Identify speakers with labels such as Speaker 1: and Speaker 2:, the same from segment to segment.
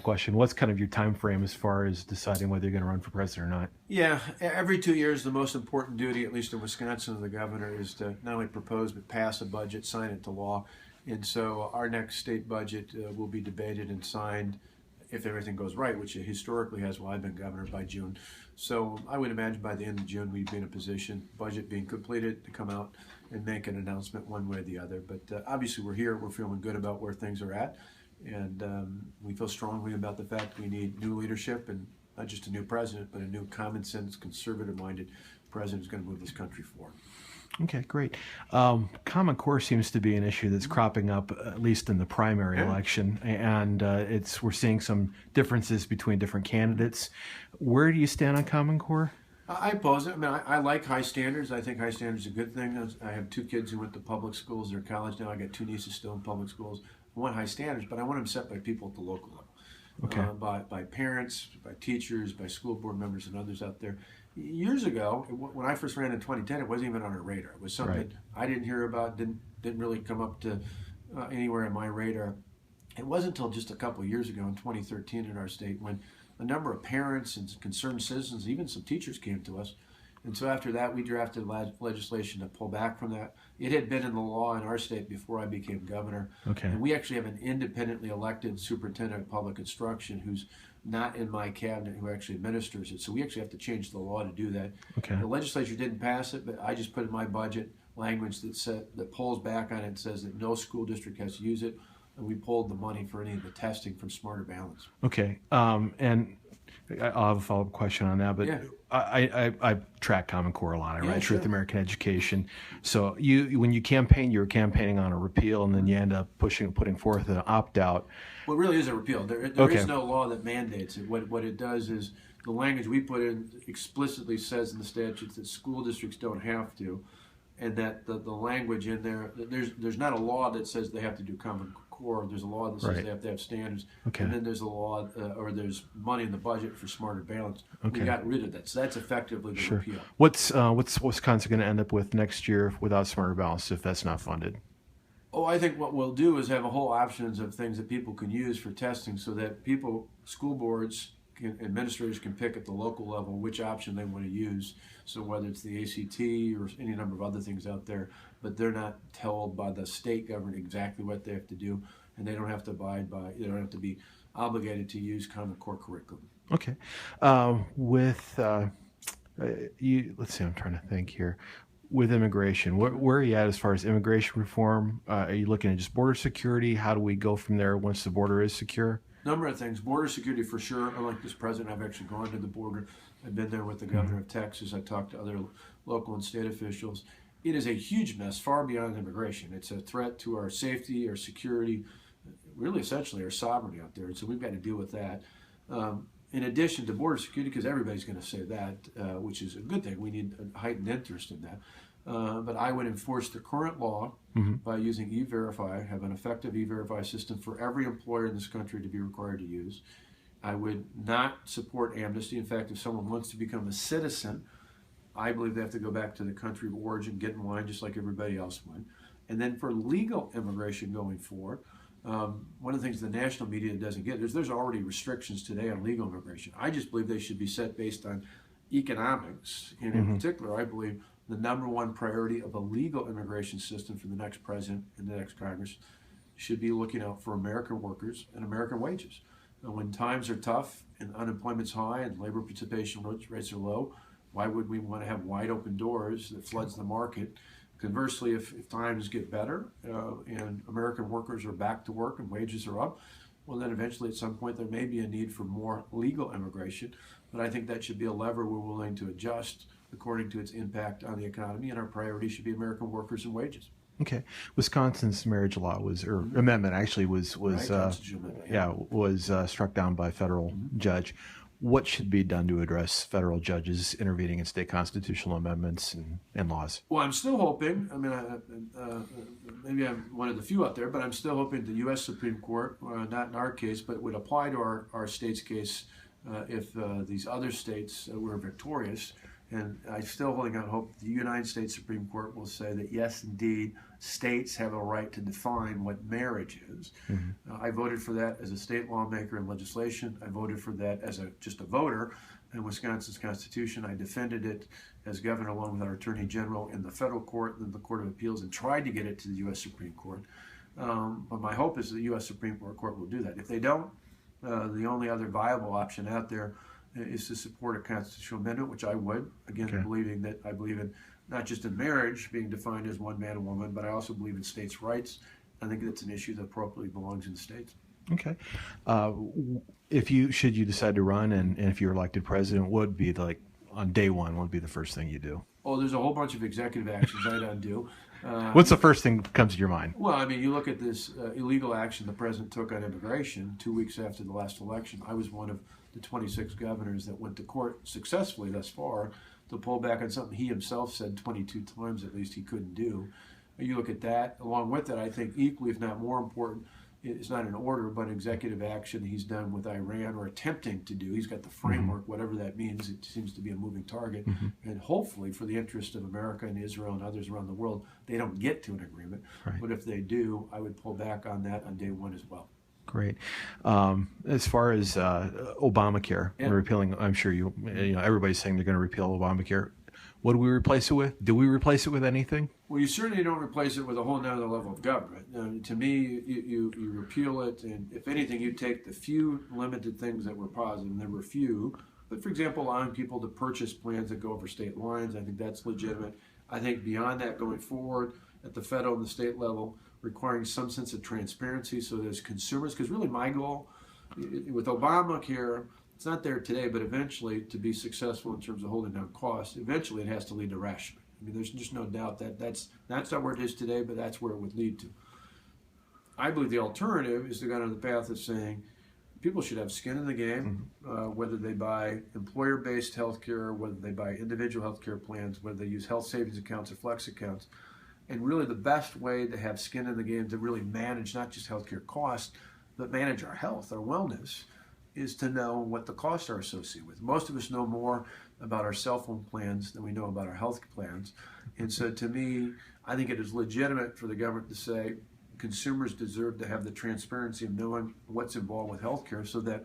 Speaker 1: question. What's kind of your time frame as far as deciding whether you're going to run for president or not?
Speaker 2: Yeah, every 2 years, the most important duty, at least in Wisconsin, of the governor is to not only propose but pass a budget, sign it to law. And so our next state budget will be debated and signed, if everything goes right, which it historically has while I've been governor, by June. So I would imagine by the end of June we'd be in a position, budget being completed, to come out and make an announcement one way or the other. But obviously we're here, we're feeling good about where things are at. And we feel strongly about the fact we need new leadership, and not just a new president, but a new common sense, conservative-minded president who's going to move this country forward.
Speaker 1: Okay, great. Common Core seems to be an issue that's cropping up, at least in the primary election, and we're seeing some differences between different candidates. Where do you stand on Common Core?
Speaker 2: I oppose it. I mean, I like high standards. I think high standards is a good thing. I have 2 kids who went to public schools. They're in college now. I got 2 nieces still in public schools. I want high standards, but I want them set by people at the local level.
Speaker 1: Okay.
Speaker 2: By parents, by teachers, by school board members, and others out there. Years ago, when I first ran in 2010, it wasn't even on our radar. It was something I didn't hear about, didn't really come up to anywhere in my radar. It wasn't until just a couple of years ago, in 2013, in our state, when a number of parents and concerned citizens, even some teachers, came to us. And so after that, we drafted legislation to pull back from that. It had been in the law in our state before I became governor.
Speaker 1: Okay.
Speaker 2: And we actually have an independently elected superintendent of public instruction who's not in my cabinet, who actually administers it. So we actually have to change the law to do that.
Speaker 1: Okay.
Speaker 2: The legislature didn't pass it, but I just put in my budget language that pulls back on it and says that no school district has to use it. And we pulled the money for any of the testing from Smarter Balance.
Speaker 1: Okay. And I'll have a follow-up question on that, but
Speaker 2: Yeah.
Speaker 1: I track Common Core a lot. I write
Speaker 2: sure.
Speaker 1: Truth American Education. So when you campaign, you were campaigning on a repeal, and then you end up putting forth an opt-out.
Speaker 2: Well, it really is a repeal. There
Speaker 1: Okay.
Speaker 2: is no law that mandates it. What it does is the language we put in explicitly says in the statutes that school districts don't have to, and that the language in there, there's not a law that says they have to do Common Core. There's a law that says they have to have standards,
Speaker 1: Okay.
Speaker 2: and then there's a law or there's money in the budget for Smarter Balance.
Speaker 1: Okay.
Speaker 2: We got rid of that, so that's effectively the
Speaker 1: Sure.
Speaker 2: repeal.
Speaker 1: What's Wisconsin going to end up with next year without Smarter Balance if that's not funded?
Speaker 2: Oh, I think what we'll do is have a whole options of things that people can use for testing, so that school boards, administrators can pick at the local level which option they want to use. So whether it's the ACT or any number of other things out there, but they're not told by the state government exactly what they have to do, and they don't have to they don't have to be obligated to use Common Core curriculum.
Speaker 1: Okay. Let's see. I'm trying to think here. With immigration, where are you at as far as immigration reform? Are you looking at just border security? How do we go from there once the border is secure?
Speaker 2: Number of things. Border security for sure. Unlike this president, I've actually gone to the border. I've been there with the governor of Texas. I talked to other local and state officials. It is a huge mess, far beyond immigration. It's a threat to our safety, our security, really essentially our sovereignty out there. And so we've got to deal with that. In addition to border security, because everybody's going to say that, which is a good thing. We need a heightened interest in that. But I would enforce the current law by using E-Verify, have an effective E-Verify system for every employer in this country to be required to use. I would not support amnesty. In fact, if someone wants to become a citizen, I believe they have to go back to the country of origin, get in line just like everybody else would. And then for legal immigration going forward, one of the things the national media doesn't get is there's already restrictions today on legal immigration. I just believe they should be set based on economics. And in particular, I believe the number one priority of a legal immigration system for the next president and the next Congress should be looking out for American workers and American wages. And when times are tough and unemployment's high and labor participation rates are low, why would we want to have wide open doors that floods the market? Conversely, if times get better and American workers are back to work and wages are up, well, then eventually at some point there may be a need for more legal immigration. But I think that should be a lever we're willing to adjust according to its impact on the economy, and our priority should be American workers and wages.
Speaker 1: Okay. Wisconsin's marriage law amendment actually was struck down by a federal judge. What should be done to address federal judges intervening in state constitutional amendments and laws?
Speaker 2: Well, I'm still hoping, maybe I'm one of the few out there, but I'm still hoping the U.S. Supreme Court, not in our case, but would apply to our state's case if these other states were victorious. And I'm still holding out hope the United States Supreme Court will say that, yes, indeed, states have a right to define what marriage is. I voted for that as a state lawmaker in legislation. I voted for that as just a voter in Wisconsin's Constitution. I defended it as governor along with our Attorney General in the federal court and the Court of Appeals, and tried to get it to the U.S. Supreme Court. But my hope is the U.S. Supreme Court will do that. If they don't, the only other viable option out there is to support a constitutional amendment, which I would, again, I believe in not just in marriage being defined as one man and woman, but I also believe in states' rights. I think that's an issue that appropriately belongs in the states.
Speaker 1: Okay. Should you decide to run, and if you're elected president, what would be on day one, what would be the first thing you do?
Speaker 2: Oh, there's a whole bunch of executive actions I'd undo.
Speaker 1: What's the first thing that comes to your mind?
Speaker 2: Well, I mean, you look at this illegal action the president took on immigration 2 weeks after the last election. I was one of the 26 governors that went to court successfully thus far to pull back on something he himself said 22 times at least he couldn't do. You look at that. Along with it, I think equally, if not more important, it's not an order, but executive action he's done with Iran, or attempting to do. He's got the framework, whatever that means. It seems to be a moving target. And hopefully, for the interest of America and Israel and others around the world, they don't get to an agreement.
Speaker 1: Right.
Speaker 2: But if they do, I would pull back on that on day one as well.
Speaker 1: Great. As far as Obamacare, repealing, I'm sure everybody's saying they're going to repeal Obamacare. What do we replace it with? Do we replace it with anything?
Speaker 2: Well, you certainly don't replace it with a whole nother level of government. To me, you repeal it, and if anything, you take the few limited things that were positive, and there were few. But for example, allowing people to purchase plans that go over state lines, I think that's legitimate. I think beyond that, going forward at the federal and the state level, requiring some sense of transparency so that as consumers, because really my goal with Obamacare, it's not there today, but eventually to be successful in terms of holding down costs, eventually it has to lead to rationing. I mean, there's just no doubt that that's not where it is today, but that's where it would lead to. I believe the alternative is to go down the path of saying people should have skin in the game, whether they buy employer-based health care, whether they buy individual health care plans, whether they use health savings accounts or flex accounts. And really the best way to have skin in the game to really manage not just healthcare costs, but manage our health, our wellness, is to know what the costs are associated with. Most of us know more about our cell phone plans than we know about our health plans. And so to me, I think it is legitimate for the government to say consumers deserve to have the transparency of knowing what's involved with healthcare, so that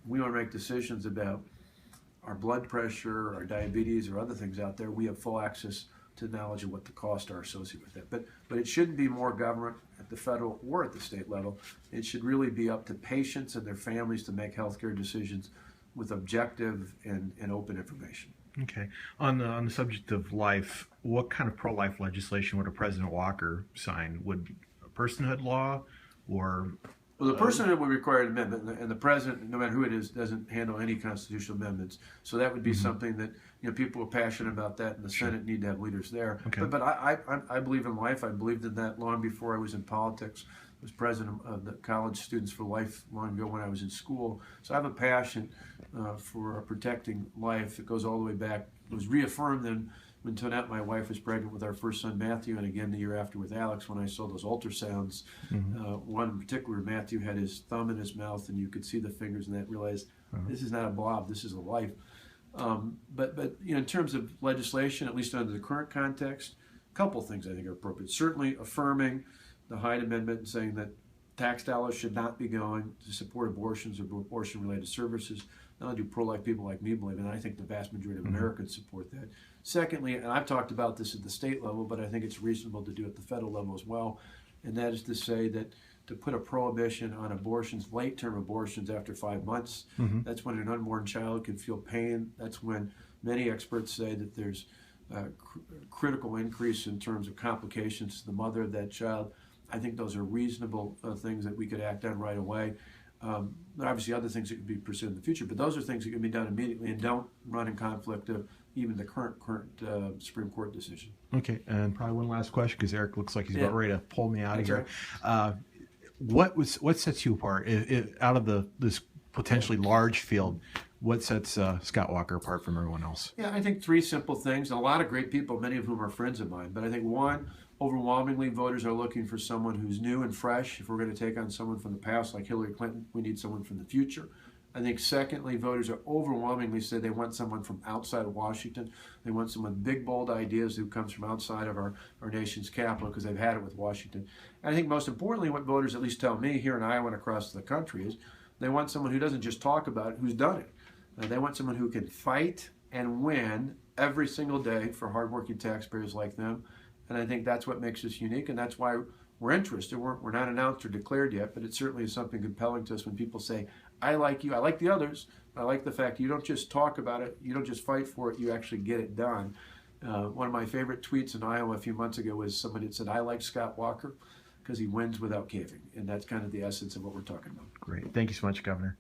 Speaker 2: we want to make decisions about our blood pressure, our diabetes, or other things out there. We have full access to knowledge of what the costs are associated with that. But it shouldn't be more government at the federal or at the state level. It should really be up to patients and their families to make healthcare decisions with objective and open information.
Speaker 1: Okay. On the subject of life, what kind of pro-life legislation would a President Walker sign? Would a personhood law, or...
Speaker 2: Well, the personhood would require an amendment, and the president, no matter who it is, doesn't handle any constitutional amendments. So that would be something that people are passionate about that, and the Senate need to have leaders there.
Speaker 1: Okay.
Speaker 2: But I believe in life. I believed in that long before I was in politics. I was president of the College Students for Life long ago when I was in school. So I have a passion for protecting life. It goes all the way back. It was reaffirmed then when Tonette, my wife, was pregnant with our first son, Matthew, and again the year after with Alex, when I saw those ultrasounds. One in particular, Matthew had his thumb in his mouth, and you could see the fingers, and that realized this is not a blob, this is a life. But in terms of legislation, at least under the current context, a couple things I think are appropriate. Certainly affirming the Hyde Amendment and saying that tax dollars should not be going to support abortions or abortion-related services. Not only do pro-life people like me believe in it, I think the vast majority of Americans support that. Secondly, and I've talked about this at the state level, but I think it's reasonable to do it at the federal level as well, and that is to say that to put a prohibition on abortions, late-term abortions after 5 months, that's when an unborn child can feel pain. That's when many experts say that there's a critical increase in terms of complications to the mother of that child. I think those are reasonable things that we could act on right away. There are obviously other things that could be pursued in the future, but those are things that can be done immediately and don't run in conflict of even the current Supreme Court decision.
Speaker 1: Okay, and probably one last question, because Eric looks like he's about ready to pull me out of here.
Speaker 2: Right.
Speaker 1: What sets you apart out of this potentially large field? What sets Scott Walker apart from everyone else?
Speaker 2: Yeah, I think three simple things. And a lot of great people, many of whom are friends of mine. But I think one, overwhelmingly, voters are looking for someone who's new and fresh. If we're going to take on someone from the past like Hillary Clinton, we need someone from the future. I think secondly, voters are overwhelmingly said they want someone from outside of Washington. They want someone with big, bold ideas who comes from outside of our nation's capital, because they've had it with Washington. And I think most importantly, what voters at least tell me here in Iowa and across the country is they want someone who doesn't just talk about it, who's done it. They want someone who can fight and win every single day for hardworking taxpayers like them. And I think that's what makes us unique, and that's why we're interested. We're not announced or declared yet, but it certainly is something compelling to us when people say, I like you, I like the others, I like the fact you don't just talk about it, you don't just fight for it, you actually get it done. One of my favorite tweets in Iowa a few months ago was somebody that said, I like Scott Walker because he wins without caving. And that's kind of the essence of what we're talking about.
Speaker 1: Great. Thank you so much, Governor.